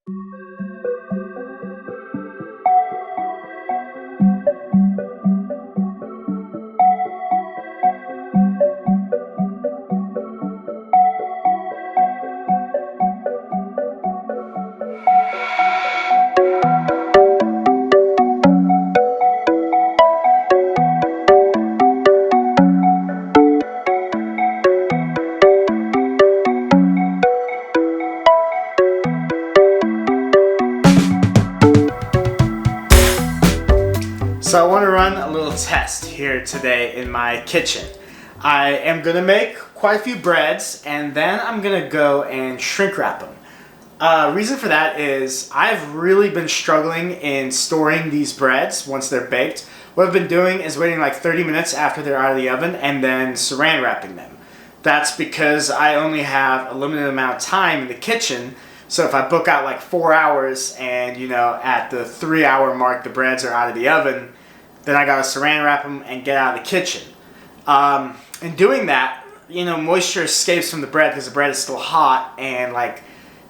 So I want to run a little test here today in my kitchen. I am going to make quite a few breads and then I'm going to go and shrink wrap them. Reason for that is I've really been struggling in storing these breads once they're baked. What I've been doing is waiting like 30 minutes after they're out of the oven and then saran wrapping them. That's because I only have a limited amount of time in the kitchen. So if I book out like 4 hours and at the 3-hour mark the breads are out of the oven, then I gotta saran wrap them and get out of the kitchen. In doing that, moisture escapes from the bread because the bread is still hot, and like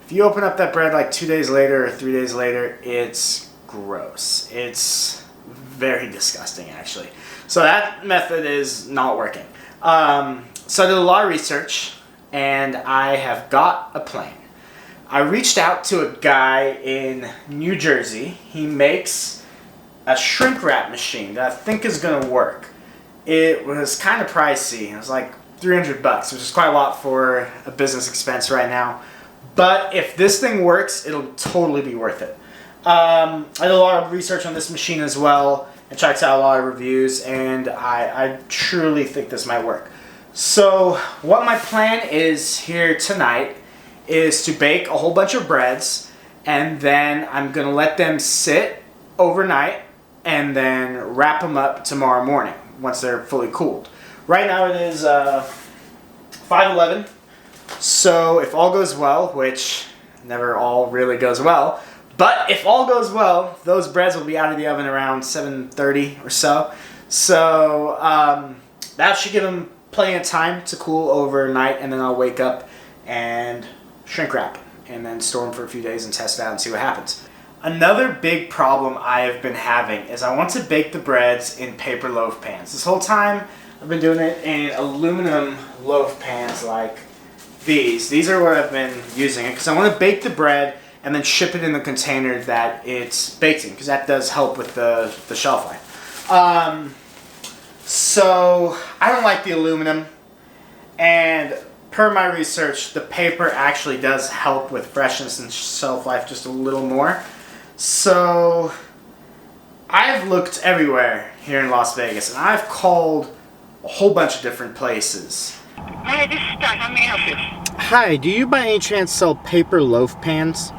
if you open up that bread like 2 days later or 3 days later, it's gross. It's very disgusting actually. So that method is not working. So I did a lot of research and I have got a plan. I reached out to a guy in New Jersey. He makes a shrink wrap machine that I think is going to work. It was kind of pricey. It was like $300, which is quite a lot for a business expense right now. But if this thing works, it'll totally be worth it. I did a lot of research on this machine as well and checked out a lot of reviews, and I truly think this might work. So what my plan is here tonight is to bake a whole bunch of breads, and then I'm going to let them sit overnight and then wrap them up tomorrow morning once they're fully cooled. Right now it is 5:11, so if all goes well, which never all really goes well, but if all goes well, those breads will be out of the oven around 7:30 or so. So that should give them plenty of time to cool overnight, and then I'll wake up and shrink wrap and then store them for a few days and test it out and see what happens. Another big problem I have been having is I want to bake the breads in paper loaf pans. This whole time I've been doing it in aluminum loaf pans like these. These are what I've been using because I want to bake the bread and then ship it in the container that it's baked in, because that does help with the shelf life. So I don't like the aluminum, and per my research, the paper actually does help with freshness and shelf life just a little more. So I've looked everywhere here in Las Vegas, and I've called a whole bunch of different places. Hi, this is Doug. How may I help you? Hi, do you by any chance sell paper loaf pans?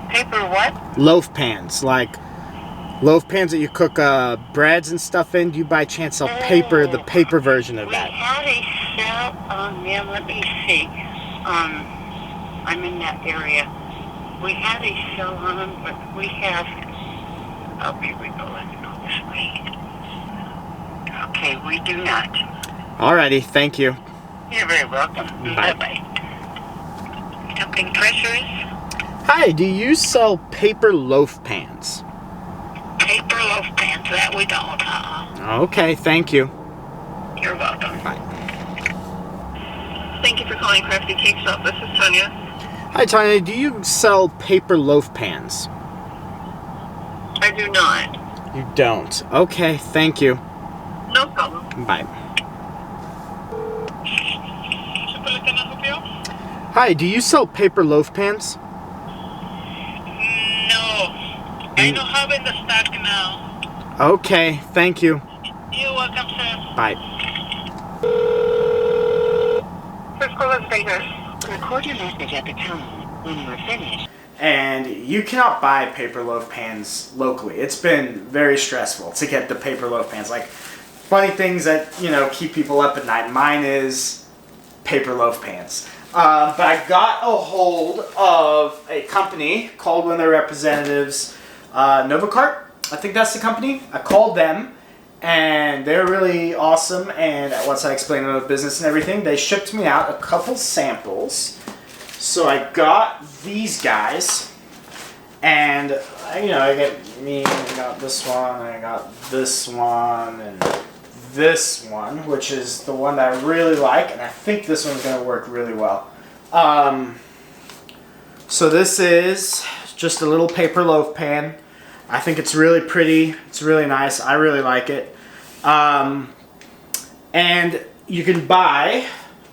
Paper what? Loaf pans, like loaf pans that you cook breads and stuff in. Do you by chance sell paper, the paper version of that? We had a sale, yeah, let me see. I'm in that area. We had a sale on them, but we have, oh, here we go, let's go this way. Okay, we do not. Alrighty, thank you. You're very welcome. Bye. Bye-bye. Something pressures? Hi, do you sell paper loaf pans? Paper loaf pans, that we don't, Okay, thank you. You're welcome. Bye. Thank you for calling Crafty Cake Shop. This is Tanya. Hi, Tanya, do you sell paper loaf pans? I do not. You don't. Okay, thank you. No problem. Bye. Hi, do you sell paper loaf pans? No. I don't have it in the stock now. Okay, thank you. You're welcome, sir. Bye. First call is Vegas. Record your message at the tone. When you are finished. And you cannot buy paper loaf pans locally. It's been very stressful to get the paper loaf pans. Like, funny things that, keep people up at night. Mine is paper loaf pans. But I got a hold of a company called one of their representatives, Novacart. I think that's the company. I called them, and they're really awesome. And once I explained them the business and everything, they shipped me out a couple samples. So I got these guys. And you know, I got this one, I got this one, and this one, which is the one that I really like, and I think this one's gonna work really well. So this is just a little paper loaf pan. I think it's really pretty. It's really nice. I really like it. And you can buy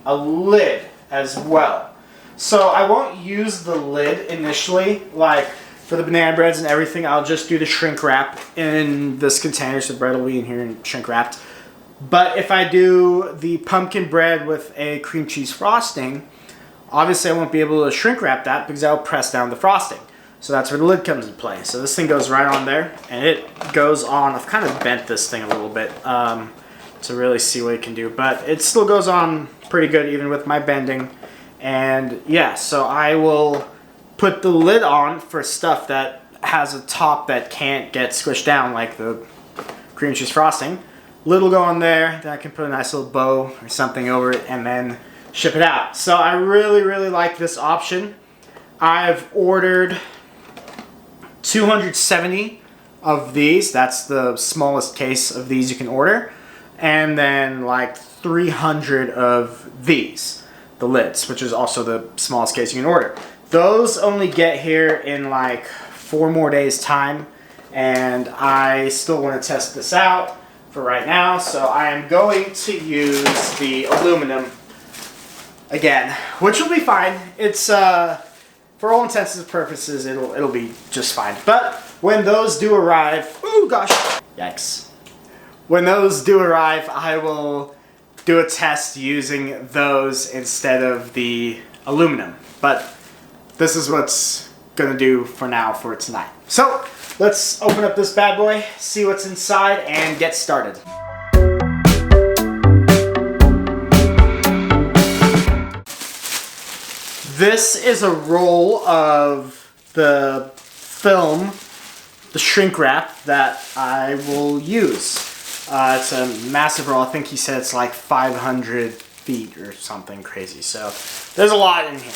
a lid as well. So I won't use the lid initially, like for the banana breads and everything. I'll just do the shrink wrap in this container, so the bread will be in here and shrink wrapped. But if I do the pumpkin bread with a cream cheese frosting, obviously I won't be able to shrink wrap that because I'll press down the frosting. So that's where the lid comes into play. So this thing goes right on there, and it goes on. I've kind of bent this thing a little bit to really see what it can do, but it still goes on pretty good even with my bending. And yeah, so I will put the lid on for stuff that has a top that can't get squished down, like the cream cheese frosting. Lid will go on there, then I can put a nice little bow or something over it and then ship it out. So I really, really like this option. I've ordered 270 of these. That's the smallest case of these you can order. And then like 300 of these, the lids, which is also the smallest case you can order. Those only get here in like 4 more days time, and I still want to test this out for right now, so I am going to use the aluminum again, which will be fine. It's for all intents and purposes, it'll be just fine. But when those do arrive, oh gosh, yikes. When those do arrive, I will do a test using those instead of the aluminum. But this is what's gonna do for now for tonight. So let's open up this bad boy, see what's inside, and get started. This is a roll of the film, the shrink wrap that I will use. It's a massive roll. I think he said it's like 500 feet or something crazy. So there's a lot in here.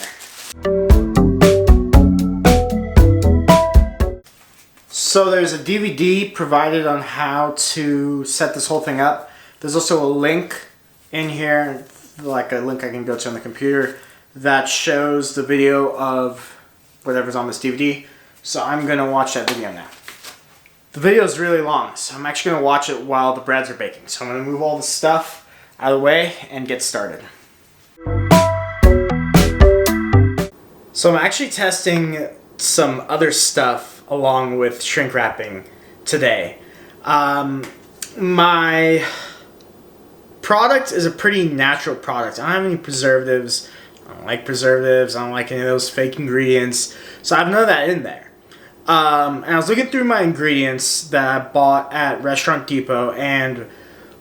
So there's a DVD provided on how to set this whole thing up. There's also a link in here, like a link I can go to on the computer, that shows the video of whatever's on this DVD. So I'm going to watch that video now. The video is really long, so I'm actually going to watch it while the breads are baking. So I'm going to move all the stuff out of the way and get started. So I'm actually testing some other stuff along with shrink wrapping today. My product is a pretty natural product. I don't have any preservatives. I don't like preservatives. I don't like any of those fake ingredients. So I have none of that in there. And I was looking through my ingredients that I bought at Restaurant Depot, and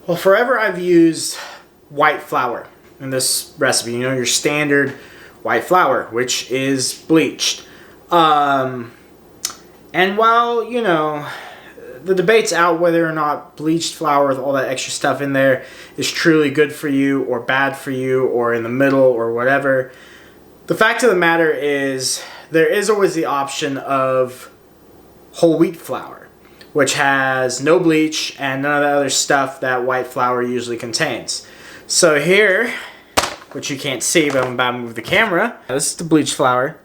well, forever I've used white flour in this recipe. You know, your standard white flour, which is bleached. And while, you know, the debate's out whether or not bleached flour with all that extra stuff in there is truly good for you or bad for you or in the middle or whatever, the fact of the matter is there is always the option of whole wheat flour, which has no bleach and none of the other stuff that white flour usually contains. So here, which you can't see, but I'm about to move the camera, this is the bleached flour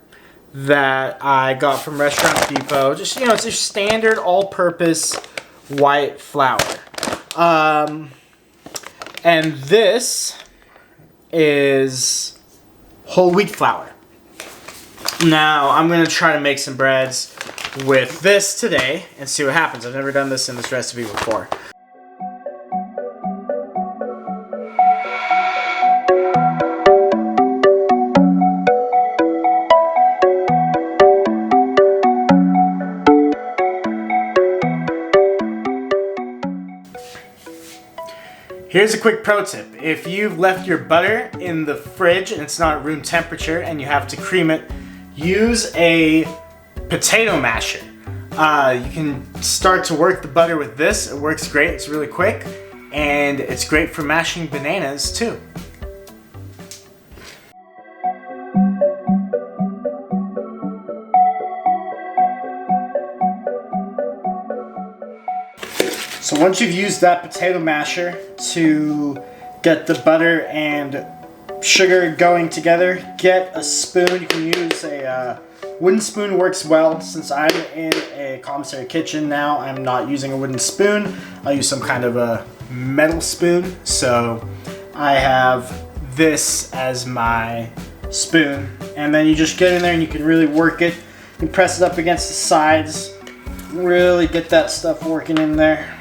that I got from Restaurant Depot. Just, you know, it's a standard all-purpose white flour. And this is whole wheat flour. Now, I'm going to try to make some breads with this today and see what happens. I've never done this in this recipe before. Here's a quick pro tip. If you've left your butter in the fridge and it's not room temperature and you have to cream it, use a potato masher. You can start to work the butter with this. It works great. It's really quick, and it's great for mashing bananas too. So once you've used that potato masher to get the butter and sugar going together, get a spoon. You can use a wooden spoon, works well. Since I'm in a commissary kitchen now, I'm not using a wooden spoon. I'll use some kind of a metal spoon. So I have this as my spoon. And then you just get in there and you can really work it. You press it up against the sides. Really get that stuff working in there.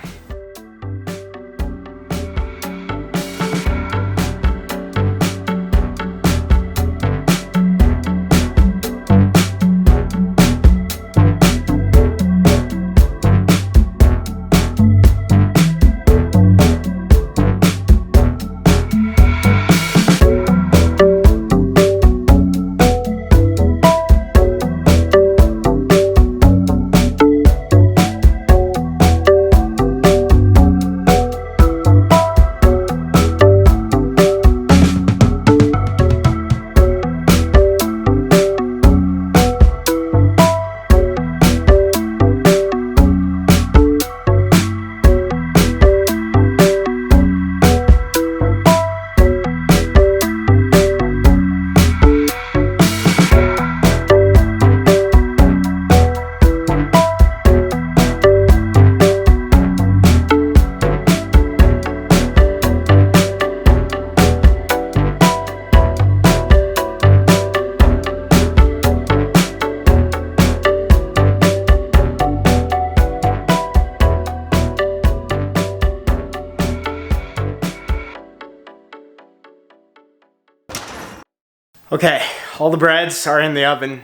Okay, all the breads are in the oven.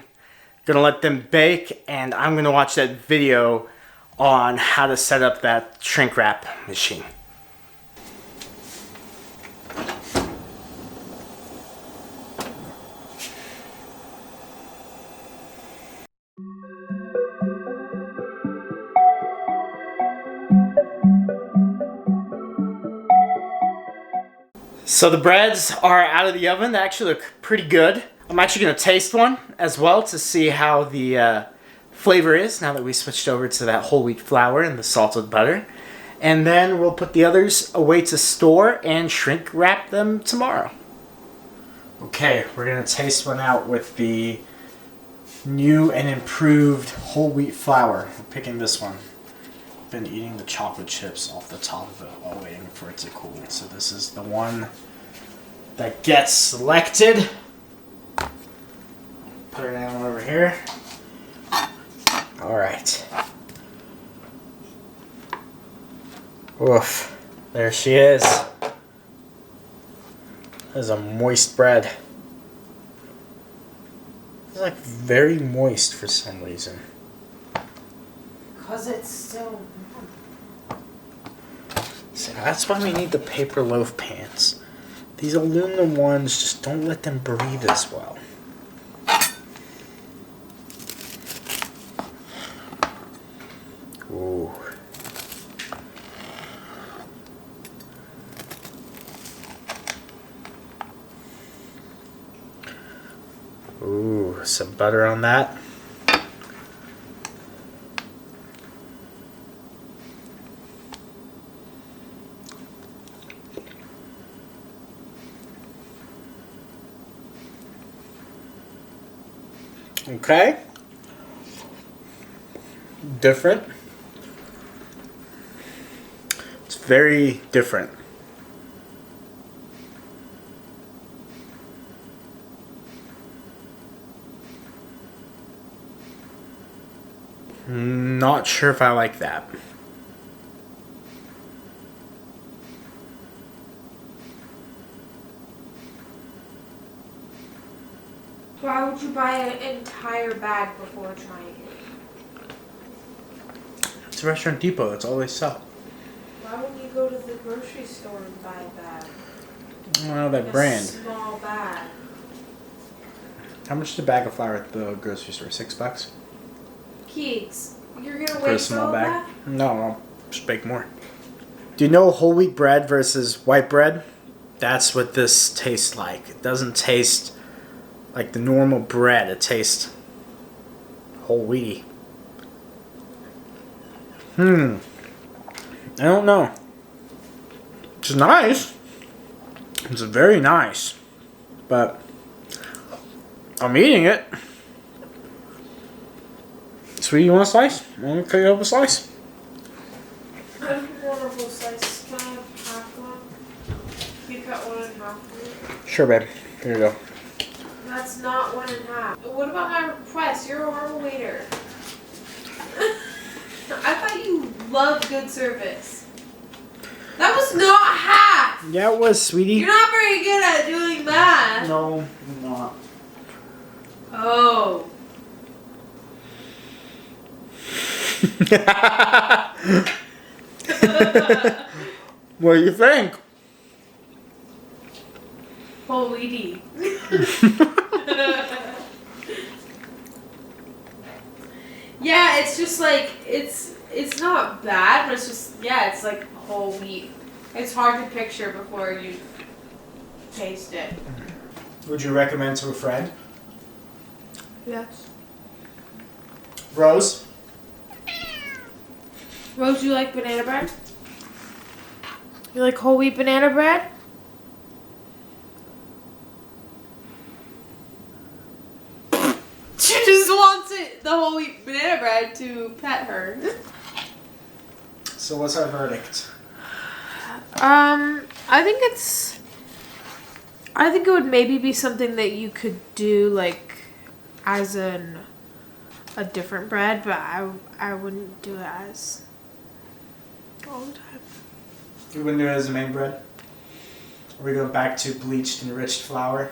Gonna let them bake, and I'm gonna watch that video on how to set up that shrink wrap machine. So the breads are out of the oven. They actually look pretty good. I'm actually going to taste one as well to see how the flavor is now that we switched over to that whole wheat flour and the salted butter. And then we'll put the others away to store and shrink wrap them tomorrow. Okay, we're going to taste one out with the new and improved whole wheat flour. I'm picking this one. Been eating the chocolate chips off the top of it while waiting for it to cool. So this is the one that gets selected. Put her down over here. All right. Oof. There she is. That is a moist bread. It's like very moist for some reason. Because it's still warm. So that's why we need the paper loaf pans. These aluminum ones, just don't let them breathe as well. Ooh. Ooh, some butter on that. Okay. Different. It's very different. Not sure if I like that. Why would you buy an entire bag before trying it? It's a Restaurant Depot. That's all they sell. Why wouldn't you go to the grocery store and buy a bag? I don't know that A brand. small bag. How much is a bag of flour at the grocery store? $6? Keeks, you're gonna For a waste small all bag? that? No, I'll just bake more. Do you know whole wheat bread versus white bread? That's what this tastes like. It doesn't taste like the normal bread. It tastes whole wheaty. I don't know. It's nice. It's very nice. But I'm eating it. Sweetie, you want a slice? Want me to cut you up a slice? I don't want a whole slice. Can I have half one? You cut 1 1/2 for me? Sure, babe. Here you go. That's not 1 1/2. What about my request? You're a horrible waiter. I thought you loved good service. That was not half! Yeah, it was, sweetie. You're not very good at doing math. No, I'm not. Oh. What do you think? Whole wheaty. Yeah, it's just like, it's not bad, but it's just, yeah, it's like whole wheat. It's hard to picture before you taste it. Would you recommend to a friend? Yes. Rose? Rose, you like banana bread? You like whole wheat banana bread? She just wants the whole wheat banana bread to pet her. So what's our verdict? I think it would maybe be something that you could do like as a different bread, but I wouldn't do it as all the time. You wouldn't do it as a main bread? Are we going back to bleached enriched flour?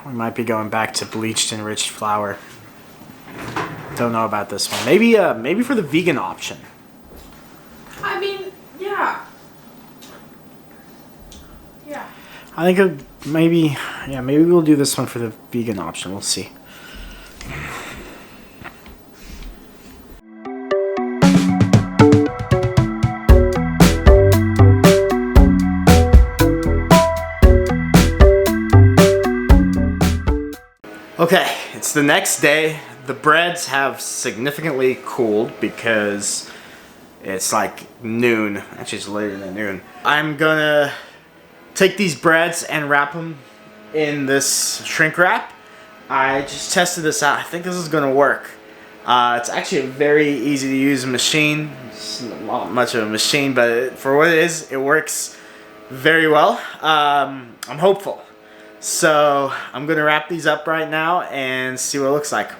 We might be going back to bleached enriched flour. Don't know about this one. Maybe for the vegan option. I mean, yeah. Yeah. I think maybe we'll do this one for the vegan option. We'll see. Okay, it's the next day. The breads have significantly cooled because it's like noon. Actually, it's later than noon. I'm gonna take these breads and wrap them in this shrink wrap. I just tested this out. I think this is gonna work. It's actually a very easy to use machine. It's not much of a machine, but for what it is, it works very well. I'm hopeful. So I'm gonna wrap these up right now and see what it looks like.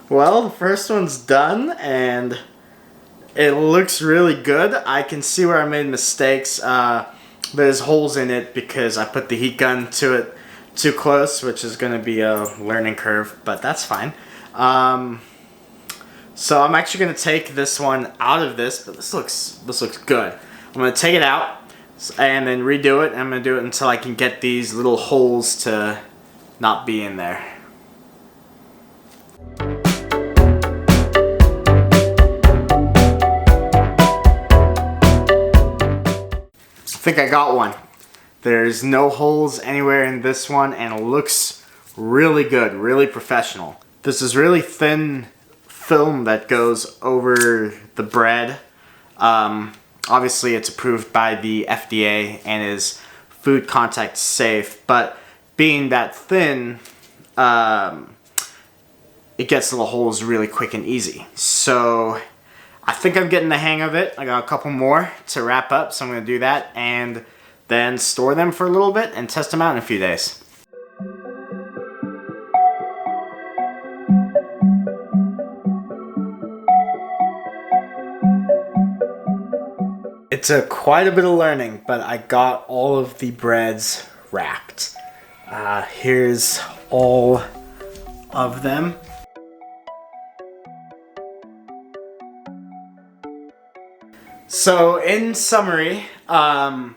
Well, the first one's done and it looks really good. I can see where I made mistakes. There's holes in it because I put the heat gun to it too close, which is gonna be a learning curve, but that's fine. So I'm actually gonna take this one out of this, but this looks good. I'm gonna take it out and then redo it. I'm gonna do it until I can get these little holes to not be in there. I think I got one. There's no holes anywhere in this one and it looks really good, really professional. This is really thin film that goes over the bread. Obviously it's approved by the FDA and is food contact safe, but being that thin, it gets little holes really quick and easy. So I think I'm getting the hang of it. I got a couple more to wrap up, so I'm gonna do that and then store them for a little bit and test them out in a few days. It took quite a bit of learning, but I got all of the breads wrapped. Here's all of them. So in summary, I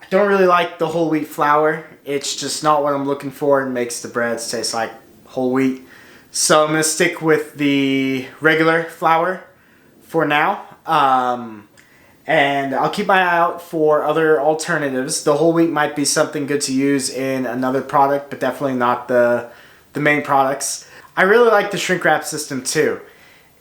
don't really like the whole wheat flour. It's just not what I'm looking for and makes the breads taste like whole wheat. So I'm gonna stick with the regular flour for now. And I'll keep my eye out for other alternatives. The whole wheat might be something good to use in another product, but definitely not the main products. I really like the shrink wrap system too.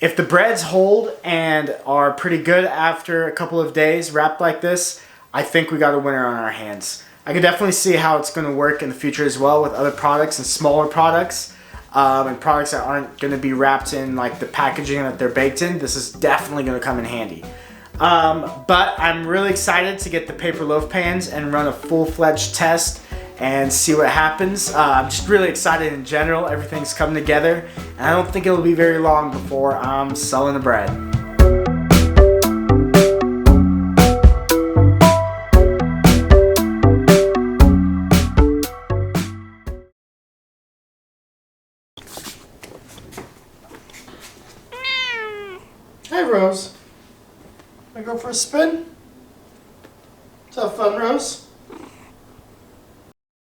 If the breads hold and are pretty good after a couple of days wrapped like this, I think we got a winner on our hands. I can definitely see how it's going to work in the future as well with other products and smaller products. And products that aren't going to be wrapped in like the packaging that they're baked in. This is definitely going to come in handy. But I'm really excited to get the paper loaf pans and run a full-fledged test and see what happens. I'm just really excited in general. Everything's coming together, and I don't think it'll be very long before I'm selling the bread. Hey Rose, wanna go for a spin? Is that fun, Rose?